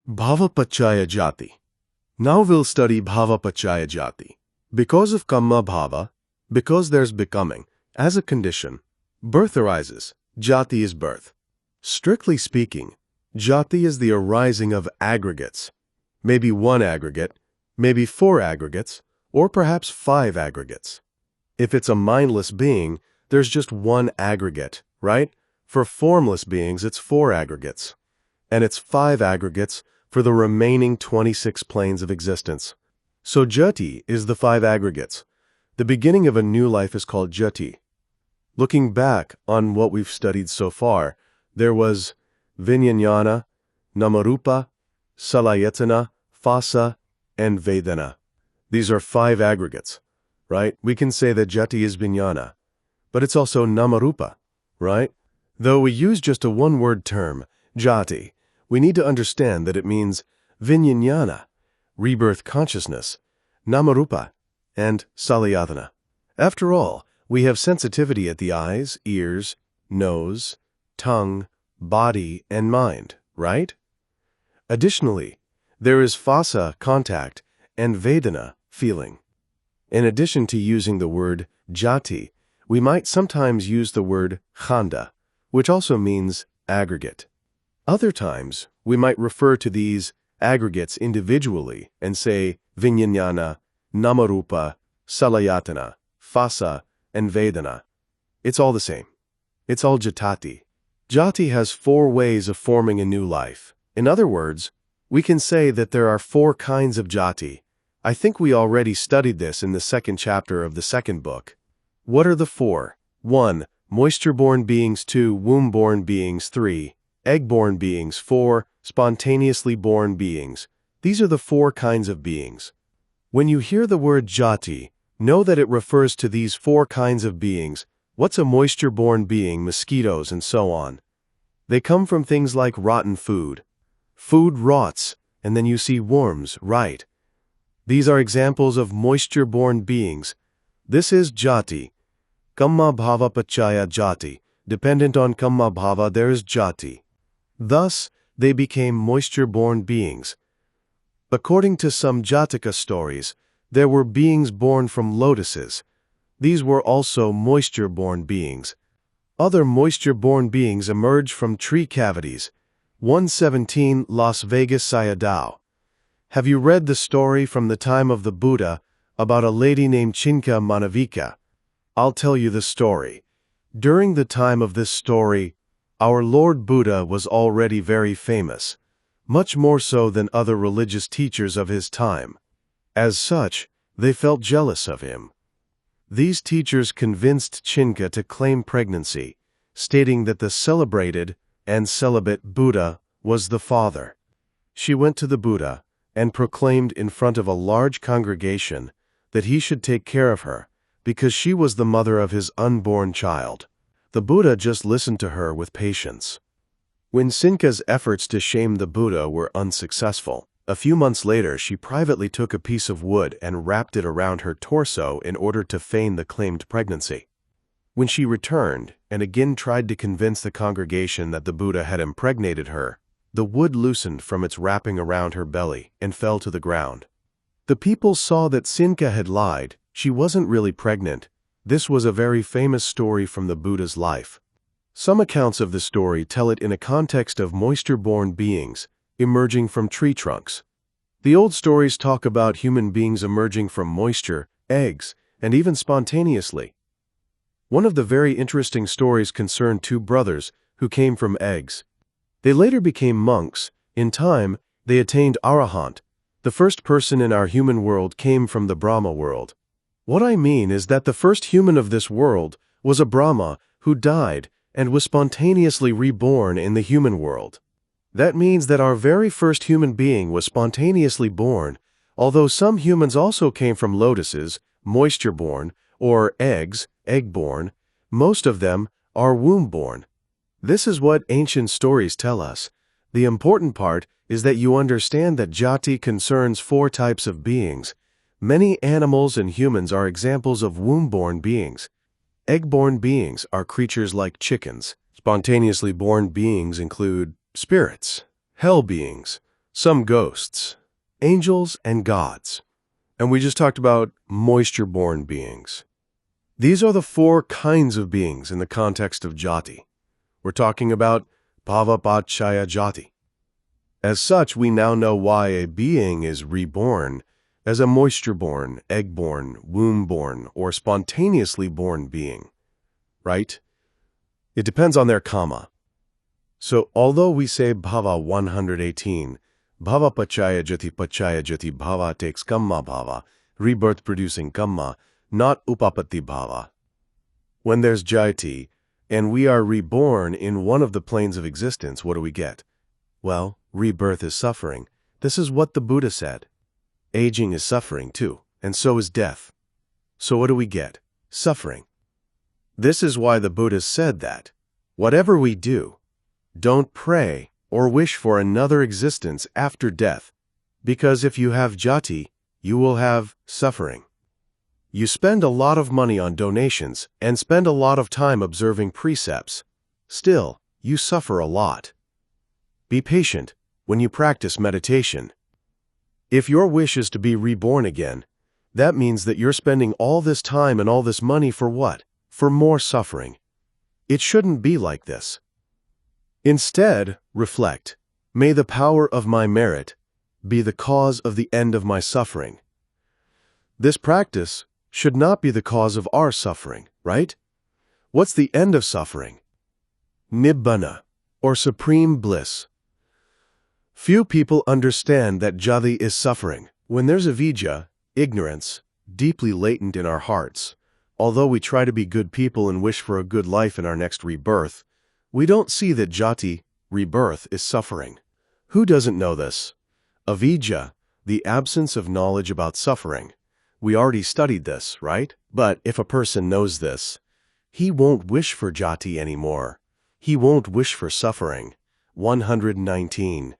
Bhava paccayā Jāti. Now we'll study Bhava paccayā Jāti. Because of kamma bhava, because there's becoming, as a condition, birth arises. Jāti is birth. Strictly speaking, Jāti is the arising of aggregates. Maybe one aggregate, maybe four aggregates, or perhaps five aggregates. If it's a mindless being, there's just one aggregate, right? For formless beings, it's four aggregates. And it's five aggregates for the remaining 26 planes of existence. So Jāti is the five aggregates. The beginning of a new life is called Jāti. Looking back on what we've studied so far, there was Vijnana, Namarupa, Salayatana, Phassa, and Vedana. These are five aggregates, right? We can say that Jāti is Vijnana, but it's also Namarupa, right? Though we use just a one-word term, Jāti, we need to understand that it means Vijnana, rebirth consciousness, Namarupa, and Salayatana. After all, we have sensitivity at the eyes, ears, nose, tongue, body, and mind, right? Additionally, there is Phassa, contact, and Vedana, feeling. In addition to using the word Jāti, we might sometimes use the word khanda, which also means aggregate. Other times, we might refer to these aggregates individually and say Vijnana, Namarupa, Salayatana, Phassa, and Vedana. It's all the same. It's all Jāti. Jāti has four ways of forming a new life. In other words, we can say that there are four kinds of Jāti. I think we already studied this in the second chapter of the second book. What are the four? 1. Moisture-born beings. 2. Womb-born beings. 3. Egg-born beings. 4. Spontaneously born beings. These are the four kinds of beings. When you hear the word Jāti, know that it refers to these four kinds of beings. What's a moisture-born being? Mosquitoes and so on. They come from things like rotten food. Food rots, and then you see worms, right? These are examples of moisture-born beings. This is Jāti. Kamma bhava paccayā Jāti. Dependent on kamma bhava, there is Jāti. Thus, they became moisture-born beings. According to some Jātika stories, there were beings born from lotuses. These were also moisture-born beings. Other moisture-born beings emerged from tree cavities. 117 Las Vegas Sayadaw. Have you read the story from the time of the Buddha about a lady named Chinka Manavika? I'll tell you the story. During the time of this story, our Lord Buddha was already very famous, much more so than other religious teachers of his time. As such, they felt jealous of him. These teachers convinced Chinka to claim pregnancy, stating that the celebrated and celibate Buddha was the father. She went to the Buddha and proclaimed in front of a large congregation that he should take care of her because she was the mother of his unborn child. The Buddha just listened to her with patience. When Chinka's efforts to shame the Buddha were unsuccessful, a few months later she privately took a piece of wood and wrapped it around her torso in order to feign the claimed pregnancy. When she returned and again tried to convince the congregation that the Buddha had impregnated her, the wood loosened from its wrapping around her belly and fell to the ground. The people saw that Chinka had lied. She wasn't really pregnant. This was a very famous story from the Buddha's life. Some accounts of the story tell it in a context of moisture-born beings emerging from tree trunks. The old stories talk about human beings emerging from moisture, eggs, and even spontaneously. One of the very interesting stories concerned two brothers who came from eggs. They later became monks. In time, they attained arahant. The first person in our human world came from the Brahma world. What I mean is that the first human of this world was a Brahma who died and was spontaneously reborn in the human world. That means that our very first human being was spontaneously born, although some humans also came from lotuses, moisture-born, or eggs, egg-born. Most of them are womb-born. This is what ancient stories tell us. The important part is that you understand that Jāti concerns four types of beings. Many animals and humans are examples of womb-born beings. Egg-born beings are creatures like chickens. Spontaneously born beings include spirits, hell beings, some ghosts, angels, and gods. And we just talked about moisture-born beings. These are the 4 kinds of beings in the context of Jāti. We're talking about Bhava, paccayā, Jāti. As such, we now know why a being is reborn as a moisture-born, egg-born, womb-born, or spontaneously born being, right? It depends on their karma. So, although we say Bhava 118, Bhava paccayā Jāti Bhava takes kamma bhava, rebirth-producing kamma, not upapatti bhava. When there's Jāti, and we are reborn in one of the planes of existence, what do we get? Well, rebirth is suffering. This is what the Buddha said. Aging is suffering too, and so is death. So what do we get? Suffering. This is why the Buddha said that, whatever we do, don't pray or wish for another existence after death, because if you have Jāti, you will have suffering. You spend a lot of money on donations and spend a lot of time observing precepts. Still, you suffer a lot. Be patient when you practice meditation. If your wish is to be reborn again, that means that you're spending all this time and all this money for what? For more suffering. It shouldn't be like this. Instead, reflect, may the power of my merit be the cause of the end of my suffering. This practice should not be the cause of our suffering, right? What's the end of suffering? Nibbana, or supreme bliss. Few people understand that Jāti is suffering. When there's avidya, ignorance, deeply latent in our hearts, although we try to be good people and wish for a good life in our next rebirth, we don't see that Jāti, rebirth, is suffering. Who doesn't know this? Avidya, the absence of knowledge about suffering. We already studied this, right? But if a person knows this, he won't wish for Jāti anymore. He won't wish for suffering. 119.